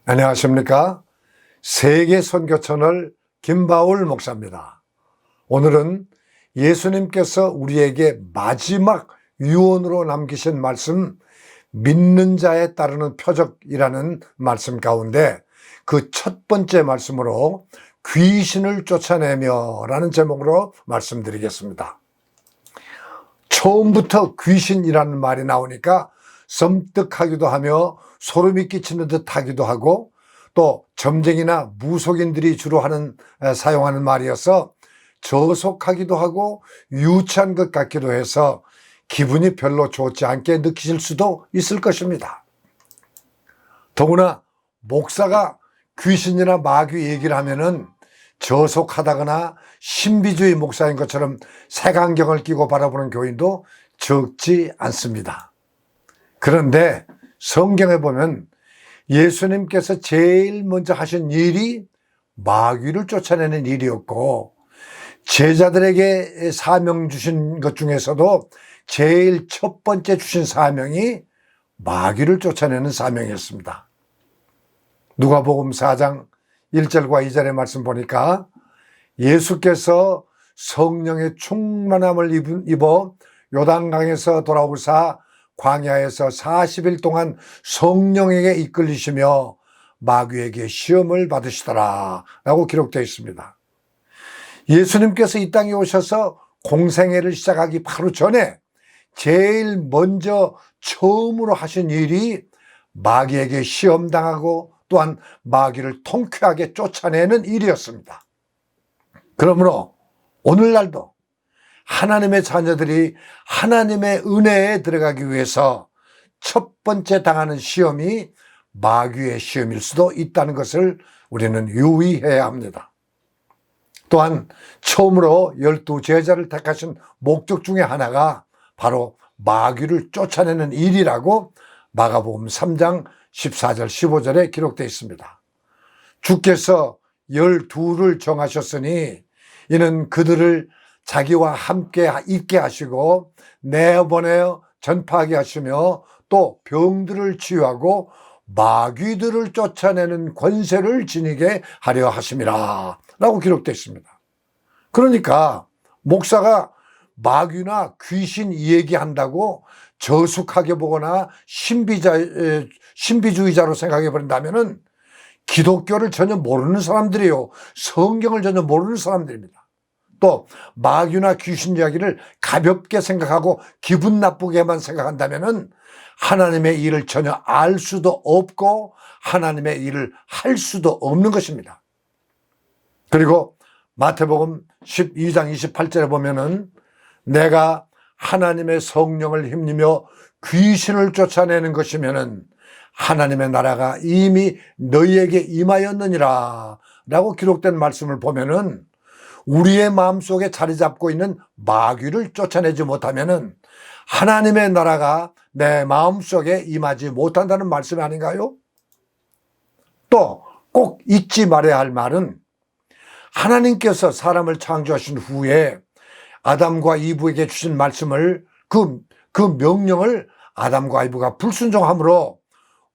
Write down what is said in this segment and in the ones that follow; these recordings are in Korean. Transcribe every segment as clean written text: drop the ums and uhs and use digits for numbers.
안녕하십니까? 세계 선교 채널 김바울 목사입니다. 오늘은 예수님께서 우리에게 마지막 유언으로 남기신 말씀, 믿는 자에 따르는 표적이라는 말씀 가운데 그 첫 번째 말씀으로 귀신을 쫓아내며 라는 제목으로 말씀드리겠습니다. 처음부터 귀신이라는 말이 나오니까 섬뜩하기도 하며 소름이 끼치는 듯 하기도 하고, 또 점쟁이나 무속인들이 주로 사용하는 말이어서 저속하기도 하고 유치한 것 같기도 해서 기분이 별로 좋지 않게 느끼실 수도 있을 것입니다. 더구나 목사가 귀신이나 마귀 얘기를 하면은 저속하다거나 신비주의 목사인 것처럼 색안경을 끼고 바라보는 교인도 적지 않습니다. 그런데 성경에 보면 예수님께서 제일 먼저 하신 일이 마귀를 쫓아내는 일이었고, 제자들에게 사명 주신 것 중에서도 제일 첫 번째 주신 사명이 마귀를 쫓아내는 사명이었습니다. 누가복음 4장 1절과 2절의 말씀 보니까 예수께서 성령의 충만함을 입어 요단강에서 돌아오사 광야에서 40일 동안 성령에게 이끌리시며 마귀에게 시험을 받으시더라 라고 기록되어 있습니다. 예수님께서 이 땅에 오셔서 공생애를 시작하기 바로 전에 제일 먼저 처음으로 하신 일이 마귀에게 시험당하고 또한 마귀를 통쾌하게 쫓아내는 일이었습니다. 그러므로 오늘날도 하나님의 자녀들이 하나님의 은혜에 들어가기 위해서 첫 번째 당하는 시험이 마귀의 시험일 수도 있다는 것을 우리는 유의해야 합니다. 또한 처음으로 12제자를 택하신 목적 중에 하나가 바로 마귀를 쫓아내는 일이라고 마가복음 3장 14절 15절에 기록되어 있습니다. 주께서 12를 정하셨으니 이는 그들을 자기와 함께 있게 하시고 내보내어 전파하게 하시며 또 병들을 치유하고 마귀들을 쫓아내는 권세를 지니게 하려 하심이라 라고 기록되어 있습니다. 그러니까 목사가 마귀나 귀신 얘기한다고 저속하게 보거나 신비주의자로 생각해 버린다면은 기독교를 전혀 모르는 사람들이요, 성경을 전혀 모르는 사람들입니다. 또 마귀나 귀신 이야기를 가볍게 생각하고 기분 나쁘게만 생각한다면은 하나님의 일을 전혀 알 수도 없고 하나님의 일을 할 수도 없는 것입니다. 그리고 마태복음 12장 28절에 보면은 내가 하나님의 성령을 힘입어 귀신을 쫓아내는 것이면은 하나님의 나라가 이미 너희에게 임하였느니라 라고 기록된 말씀을 보면은 우리의 마음속에 자리 잡고 있는 마귀를 쫓아내지 못하면은 하나님의 나라가 내 마음속에 임하지 못한다는 말씀 아닌가요? 또 꼭 잊지 말아야 할 말은 하나님께서 사람을 창조하신 후에 아담과 이브에게 주신 말씀을 그 명령을 아담과 이브가 불순종함으로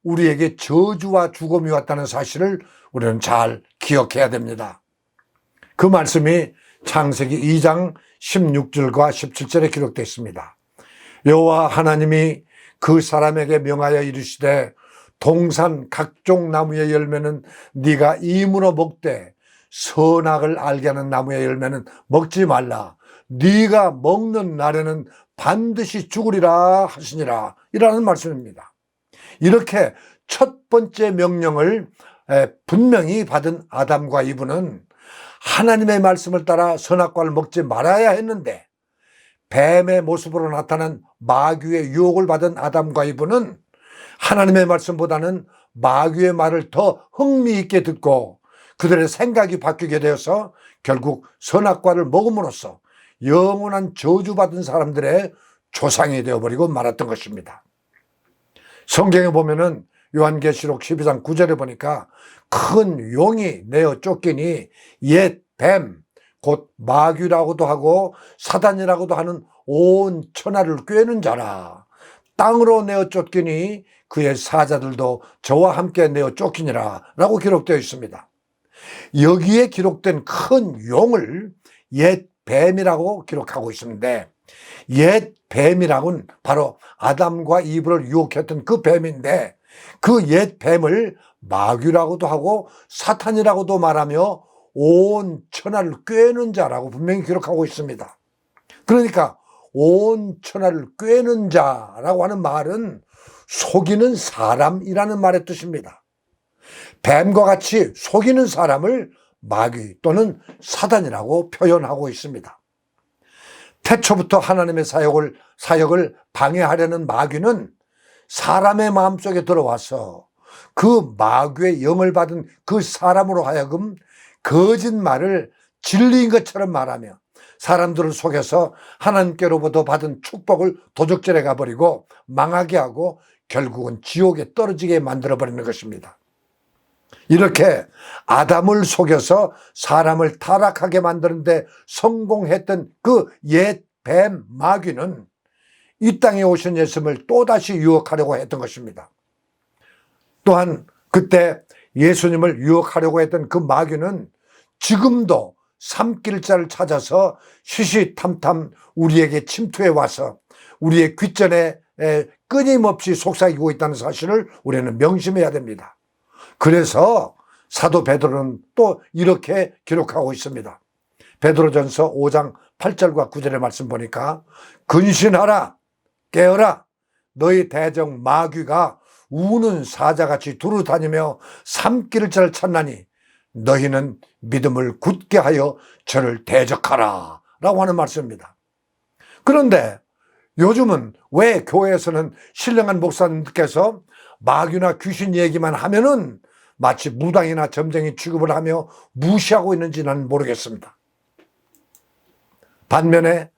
우리에게 저주와 죽음이 왔다는 사실을 우리는 잘 기억해야 됩니다. 그 말씀이 창세기 2장 16절과 17절에 기록되어 있습니다. 여호와 하나님이 그 사람에게 명하여 이르시되 동산 각종 나무의 열매는 네가 임으로 먹되 선악을 알게 하는 나무의 열매는 먹지 말라. 네가 먹는 날에는 반드시 죽으리라 하시니라 이라는 말씀입니다. 이렇게 첫 번째 명령을 분명히 받은 아담과 이브는 하나님의 말씀을 따라 선악과를 먹지 말아야 했는데, 뱀의 모습으로 나타난 마귀의 유혹을 받은 아담과 이브는 하나님의 말씀보다는 마귀의 말을 더 흥미있게 듣고 그들의 생각이 바뀌게 되어서 결국 선악과를 먹음으로써 영원한 저주받은 사람들의 조상이 되어버리고 말았던 것입니다. 성경에 보면은 요한계시록 12장 9절에 보니까 큰 용이 내어 쫓기니 옛 뱀, 곧 마귀라고도 하고 사단이라고도 하는 온 천하를 꿰는 자라. 땅으로 내어 쫓기니 그의 사자들도 저와 함께 내어 쫓기니라 라고 기록되어 있습니다. 여기에 기록된 큰 용을 옛 뱀이라고 기록하고 있는데, 옛 뱀이라고는 바로 아담과 이브를 유혹했던 그 뱀인데, 그 옛 뱀을 마귀라고도 하고 사탄이라고도 말하며 온 천하를 꿰는 자라고 분명히 기록하고 있습니다. 그러니까 온 천하를 꿰는 자라고 하는 말은 속이는 사람이라는 말의 뜻입니다. 뱀과 같이 속이는 사람을 마귀 또는 사단이라고 표현하고 있습니다. 태초부터 하나님의 사역을 방해하려는 마귀는 사람의 마음속에 들어와서 그 마귀의 영을 받은 그 사람으로 하여금 거짓말을 진리인 것처럼 말하며 사람들을 속여서 하나님께로부터 받은 축복을 도적질해 가버리고 망하게 하고 결국은 지옥에 떨어지게 만들어버리는 것입니다. 이렇게 아담을 속여서 사람을 타락하게 만드는데 성공했던 그 옛 뱀 마귀는 이 땅에 오신 예수님을 또다시 유혹하려고 했던 것입니다. 또한 그때 예수님을 유혹하려고 했던 그 마귀는 지금도 삼킬자를 찾아서 시시탐탐 우리에게 침투해 와서 우리의 귓전에 끊임없이 속삭이고 있다는 사실을 우리는 명심해야 됩니다. 그래서 사도 베드로는 또 이렇게 기록하고 있습니다. 베드로전서 5장 8절과 9절의 말씀 보니까 근신하라, 깨어라, 너희 대적 마귀가 우는 사자같이 두루 다니며 삼킬 자를 찾나니 너희는 믿음을 굳게 하여 저를 대적하라 라고 하는 말씀입니다. 그런데 요즘은 왜 교회에서는 신령한 목사님들께서 마귀나 귀신 얘기만 하면은 마치 무당이나 점쟁이 취급을 하며 무시하고 있는지 나는 모르겠습니다. 반면에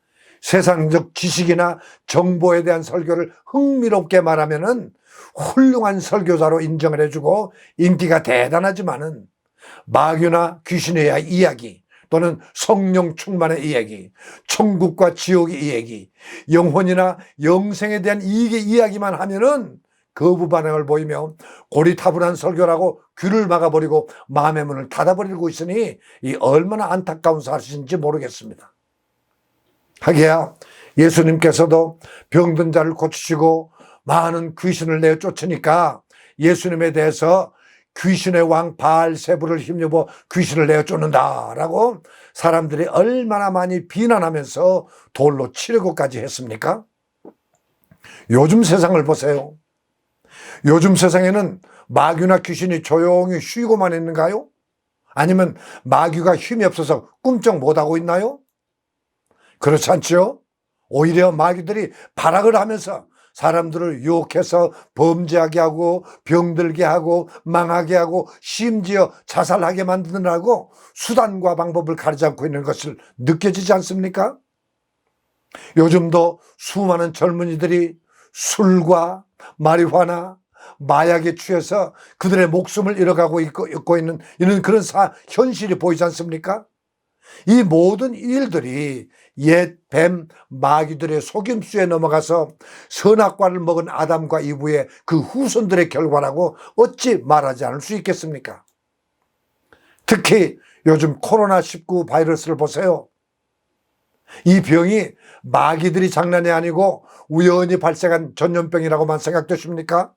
세상적 지식이나 정보에 대한 설교를 흥미롭게 말하면은 훌륭한 설교자로 인정을 해주고 인기가 대단하지만은 마귀나 귀신의 이야기 또는 성령 충만의 이야기, 천국과 지옥의 이야기, 영혼이나 영생에 대한 이야기만 하면은 거부 반응을 보이며 고리타분한 설교라고 귀를 막아버리고 마음의 문을 닫아버리고 있으니 이 얼마나 안타까운 사실인지 모르겠습니다. 하기야 예수님께서도 병든 자를 고치시고 많은 귀신을 내어 쫓으니까 예수님에 대해서 귀신의 왕 바알세불을 힘입어 귀신을 내어 쫓는다라고 사람들이 얼마나 많이 비난하면서 돌로 치려고까지 했습니까? 요즘 세상을 보세요. 요즘 세상에는 마귀나 귀신이 조용히 쉬고만 있는가요? 아니면 마귀가 힘이 없어서 꿈쩍 못하고 있나요? 그렇지 않죠? 오히려 마귀들이 발악을 하면서 사람들을 유혹해서 범죄하게 하고 병들게 하고 망하게 하고 심지어 자살하게 만드느라고 수단과 방법을 가리지 않고 있는 것을 느껴지지 않습니까? 요즘도 수많은 젊은이들이 술과 마리화나 마약에 취해서 그들의 목숨을 잃어가고 있고 있는 이런 그런 현실이 보이지 않습니까? 이 모든 일들이 옛 뱀 마귀들의 속임수에 넘어가서 선악과를 먹은 아담과 이브의 그 후손들의 결과라고 어찌 말하지 않을 수 있겠습니까? 특히 요즘 코로나19 바이러스를 보세요. 이 병이 마귀들이 장난이 아니고 우연히 발생한 전염병이라고만 생각되십니까?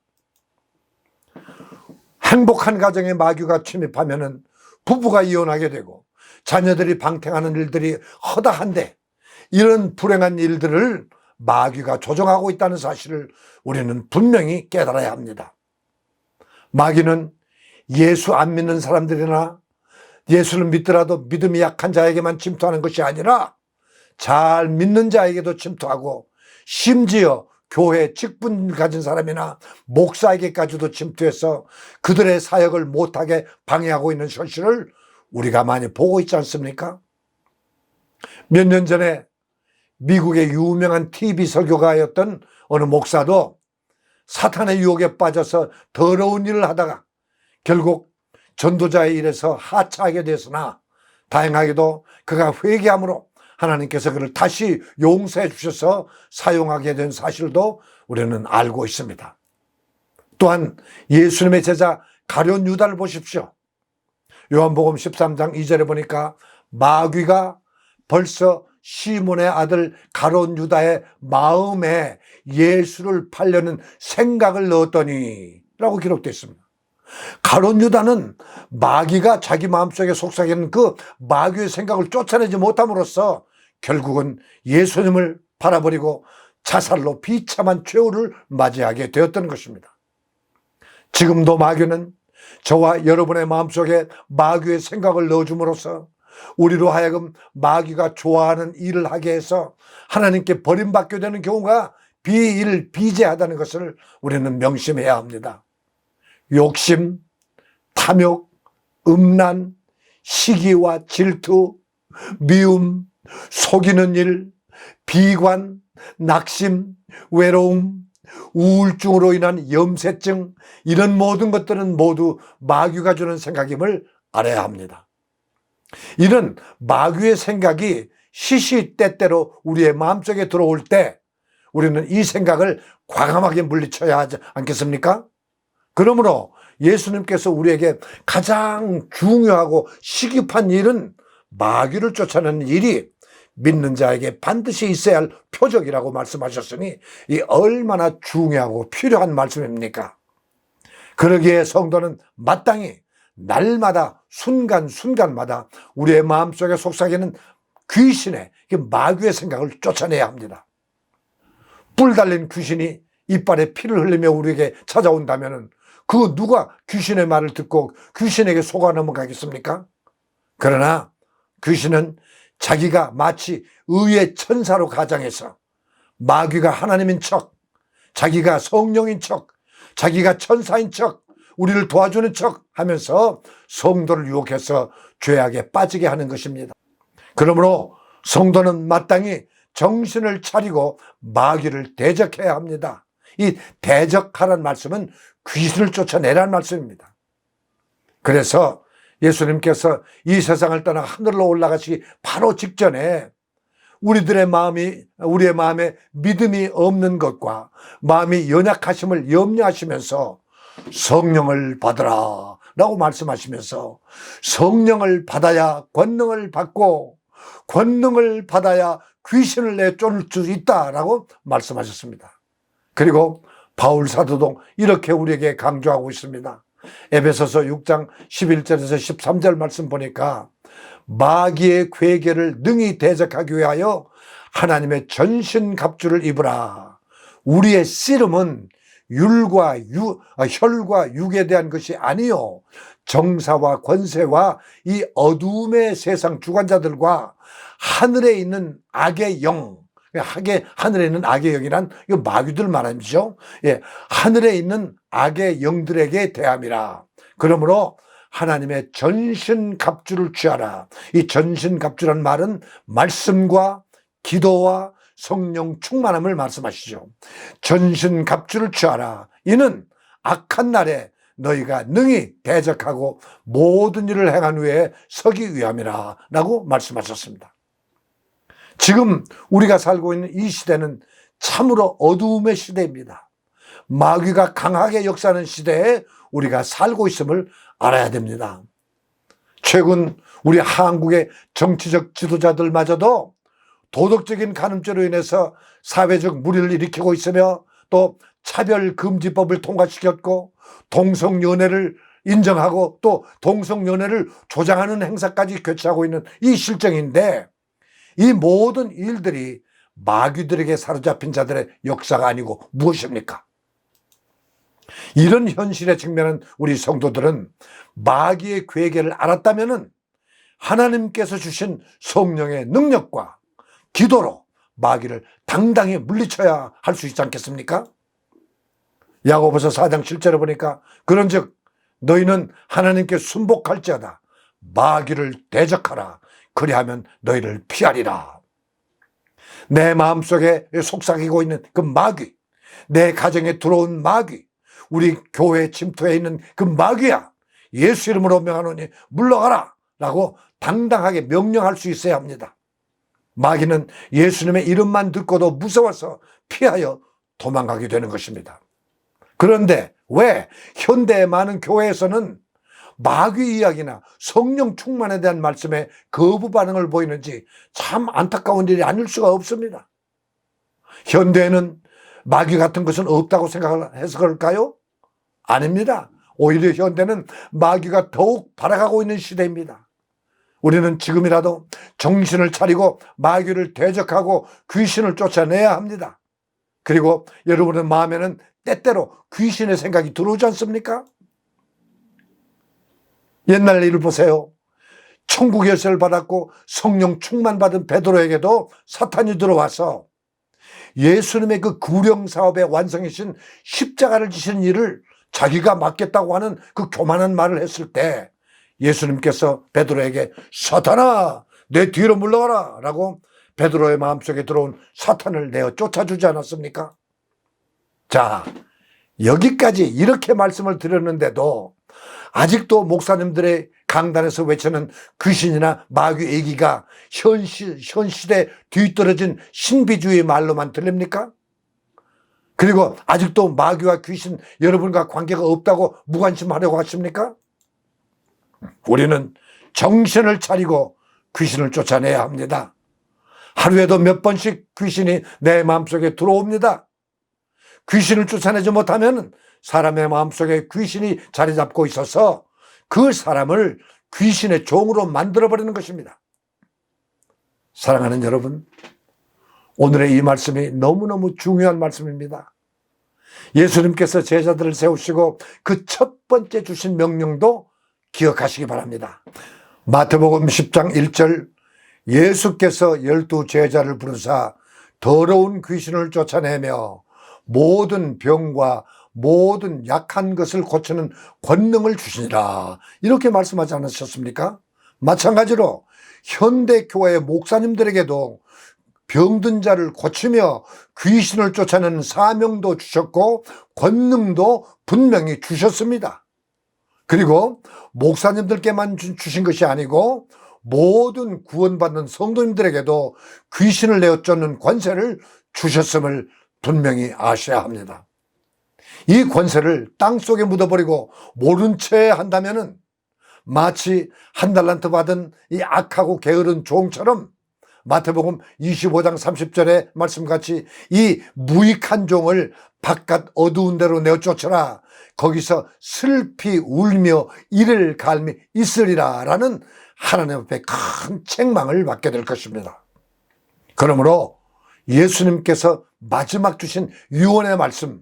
행복한 가정에 마귀가 침입하면은 부부가 이혼하게 되고 자녀들이 방탕하는 일들이 허다한데 이런 불행한 일들을 마귀가 조종하고 있다는 사실을 우리는 분명히 깨달아야 합니다. 마귀는 예수 안 믿는 사람들이나 예수를 믿더라도 믿음이 약한 자에게만 침투하는 것이 아니라 잘 믿는 자에게도 침투하고 심지어 교회 직분 가진 사람이나 목사에게까지도 침투해서 그들의 사역을 못하게 방해하고 있는 현실을 우리가 많이 보고 있지 않습니까? 몇 년 전에 미국의 유명한 TV 설교가였던 어느 목사도 사탄의 유혹에 빠져서 더러운 일을 하다가 결국 전도자의 일에서 하차하게 됐으나 다행하게도 그가 회개함으로 하나님께서 그를 다시 용서해 주셔서 사용하게 된 사실도 우리는 알고 있습니다. 또한 예수님의 제자 가룟 유다를 보십시오. 요한복음 13장 2절에 보니까 마귀가 벌써 시몬의 아들 가룟 유다의 마음에 예수를 팔려는 생각을 넣었더니 라고 기록되어 있습니다. 가룟 유다는 마귀가 자기 마음속에 속삭이는 그 마귀의 생각을 쫓아내지 못함으로써 결국은 예수님을 팔아버리고 자살로 비참한 최후를 맞이하게 되었던 것입니다. 지금도 마귀는 저와 여러분의 마음속에 마귀의 생각을 넣어줌으로써 우리로 하여금 마귀가 좋아하는 일을 하게 해서 하나님께 버림받게 되는 경우가 비일비재하다는 것을 우리는 명심해야 합니다. 욕심, 탐욕, 음란, 시기와 질투, 미움, 속이는 일, 비관, 낙심, 외로움, 우울증으로 인한 염세증, 이런 모든 것들은 모두 마귀가 주는 생각임을 알아야 합니다. 이런 마귀의 생각이 시시때때로 우리의 마음속에 들어올 때 우리는 이 생각을 과감하게 물리쳐야 하지 않겠습니까? 그러므로 예수님께서 우리에게 가장 중요하고 시급한 일은 마귀를 쫓아내는 일이 믿는 자에게 반드시 있어야 할 표적이라고 말씀하셨으니 이 얼마나 중요하고 필요한 말씀입니까? 그러기에 성도는 마땅히 날마다 순간순간마다 우리의 마음속에 속삭이는 귀신의 마귀의 생각을 쫓아내야 합니다. 뿔 달린 귀신이 이빨에 피를 흘리며 우리에게 찾아온다면 그 누가 귀신의 말을 듣고 귀신에게 속아 넘어가겠습니까? 그러나 귀신은 자기가 마치 의의 천사로 가장해서 마귀가 하나님인 척, 자기가 성령인 척, 자기가 천사인 척, 우리를 도와주는 척 하면서 성도를 유혹해서 죄악에 빠지게 하는 것입니다. 그러므로 성도는 마땅히 정신을 차리고 마귀를 대적해야 합니다. 이 대적하라는 말씀은 귀신을 쫓아내라는 말씀입니다. 그래서 예수님께서 이 세상을 떠나 하늘로 올라가시기 바로 직전에 우리의 마음에 믿음이 없는 것과 마음이 연약하심을 염려하시면서 성령을 받으라 라고 말씀하시면서 성령을 받아야 권능을 받고 권능을 받아야 귀신을 내쫓을 수 있다라고 말씀하셨습니다. 그리고 바울 사도도 이렇게 우리에게 강조하고 있습니다. 에베소서 6장 11절에서 13절 말씀 보니까 마귀의 괴계를 능히 대적하기 위하여 하나님의 전신갑주를 입으라. 우리의 씨름은 혈과 육에 대한 것이 아니요 정사와 권세와 이 어둠의 세상 주관자들과 하늘에 있는 악의 영, 하늘에 있는 악의 영이란 이거 마귀들 말이죠. 예, 하늘에 있는 악의 영들에게 대함이라. 그러므로 하나님의 전신갑주를 취하라. 이 전신갑주란 말은 말씀과 기도와 성령 충만함을 말씀하시죠. 전신갑주를 취하라. 이는 악한 날에 너희가 능히 대적하고 모든 일을 행한 후에 서기 위함이라 라고 말씀하셨습니다. 지금 우리가 살고 있는 이 시대는 참으로 어두움의 시대입니다. 마귀가 강하게 역사하는 시대에 우리가 살고 있음을 알아야 됩니다. 최근 우리 한국의 정치적 지도자들마저도 도덕적인 간음죄로 인해서 사회적 물의를 일으키고 있으며 또 차별금지법을 통과시켰고 동성연애를 인정하고 또 동성연애를 조장하는 행사까지 교체하고 있는 이 실정인데 이 모든 일들이 마귀들에게 사로잡힌 자들의 역사가 아니고 무엇입니까? 이런 현실에 직면한 우리 성도들은 마귀의 괴계를 알았다면 하나님께서 주신 성령의 능력과 기도로 마귀를 당당히 물리쳐야 할 수 있지 않겠습니까? 야고보서 4장 7절에 보니까 그런즉 너희는 하나님께 순복할지어다 마귀를 대적하라 그리하면 너희를 피하리라. 내 마음속에 속삭이고 있는 그 마귀, 내 가정에 들어온 마귀, 우리 교회에 침투해 있는 그 마귀야 예수 이름으로 명하노니 물러가라 라고 당당하게 명령할 수 있어야 합니다. 마귀는 예수님의 이름만 듣고도 무서워서 피하여 도망가게 되는 것입니다. 그런데 왜 현대의 많은 교회에서는 마귀 이야기나 성령 충만에 대한 말씀에 거부 반응을 보이는지 참 안타까운 일이 아닐 수가 없습니다. 현대에는 마귀 같은 것은 없다고 생각해서 그럴까요? 아닙니다. 오히려 현대는 마귀가 더욱 발악하고 있는 시대입니다. 우리는 지금이라도 정신을 차리고 마귀를 대적하고 귀신을 쫓아내야 합니다. 그리고 여러분의 마음에는 때때로 귀신의 생각이 들어오지 않습니까? 옛날 일을 보세요. 천국 열쇠를 받았고 성령 충만받은 베드로에게도 사탄이 들어와서 예수님의 그 구령 사업의 완성이신 십자가를 지시는 일을 자기가 맡겠다고 하는 그 교만한 말을 했을 때 예수님께서 베드로에게 사탄아 내 뒤로 물러가라 라고 베드로의 마음속에 들어온 사탄을 내어 쫓아주지 않았습니까? 자, 여기까지 이렇게 말씀을 드렸는데도 아직도 목사님들의 강단에서 외치는 귀신이나 마귀 얘기가 현 시대 뒤떨어진 신비주의 말로만 들립니까? 그리고 아직도 마귀와 귀신 여러분과 관계가 없다고 무관심하려고 하십니까? 우리는 정신을 차리고 귀신을 쫓아내야 합니다. 하루에도 몇 번씩 귀신이 내 마음속에 들어옵니다. 귀신을 쫓아내지 못하면 사람의 마음속에 귀신이 자리 잡고 있어서 그 사람을 귀신의 종으로 만들어버리는 것입니다. 사랑하는 여러분, 오늘의 이 말씀이 너무너무 중요한 말씀입니다. 예수님께서 제자들을 세우시고 그 첫 번째 주신 명령도 기억하시기 바랍니다. 마태복음 10장 1절 예수께서 12 제자를 부르사 더러운 귀신을 쫓아내며 모든 병과 모든 약한 것을 고치는 권능을 주시니라 이렇게 말씀하지 않으셨습니까? 마찬가지로 현대교회의 목사님들에게도 병든 자를 고치며 귀신을 쫓아내는 사명도 주셨고 권능도 분명히 주셨습니다. 그리고 목사님들께만 주신 것이 아니고 모든 구원받는 성도님들에게도 귀신을 내어 쫓는 권세를 주셨음을 분명히 아셔야 합니다. 이 권세를 땅속에 묻어버리고 모른 채 한다면은 마치 한 달란트 받은 이 악하고 게으른 종처럼 마태복음 25장 30절의 말씀같이 이 무익한 종을 바깥 어두운 데로 내어 쫓으라 거기서 슬피 울며 이를 갈미 있으리라 라는 하나님 앞에 큰 책망을 받게 될 것입니다. 그러므로 예수님께서 마지막 주신 유언의 말씀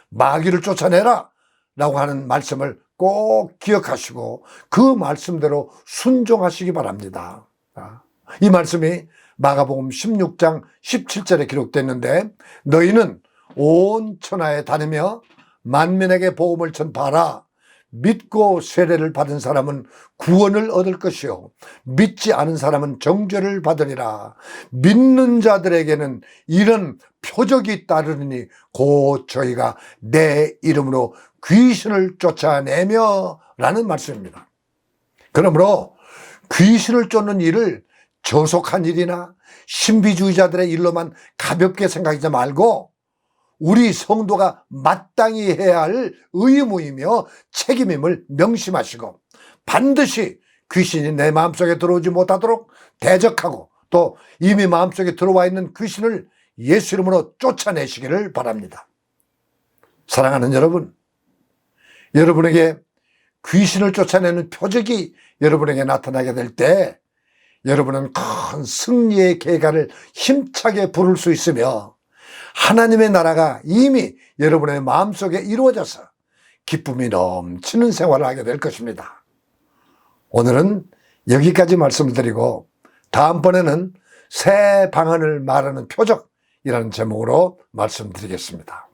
마귀를 쫓아내라 라고 하는 말씀을 꼭 기억하시고 그 말씀대로 순종하시기 바랍니다. 이 말씀이 마가복음 16장 17절에 기록됐는데 너희는 온 천하에 다니며 만민에게 복음을 전파하라. 믿고 세례를 받은 사람은 구원을 얻을 것이요 믿지 않은 사람은 정죄를 받으리라. 믿는 자들에게는 이런 표적이 따르니 곧 저희가 내 이름으로 귀신을 쫓아내며 라는 말씀입니다. 그러므로 귀신을 쫓는 일을 저속한 일이나 신비주의자들의 일로만 가볍게 생각하지 말고 우리 성도가 마땅히 해야 할 의무이며 책임임을 명심하시고 반드시 귀신이 내 마음속에 들어오지 못하도록 대적하고 또 이미 마음속에 들어와 있는 귀신을 예수 이름으로 쫓아내시기를 바랍니다. 사랑하는 여러분, 여러분에게 귀신을 쫓아내는 표적이 여러분에게 나타나게 될 때 여러분은 큰 승리의 계가를 힘차게 부를 수 있으며 하나님의 나라가 이미 여러분의 마음속에 이루어져서 기쁨이 넘치는 생활을 하게 될 것입니다. 오늘은 여기까지 말씀을 드리고 다음번에는 새 방언을 말하는 표적이라는 제목으로 말씀드리겠습니다.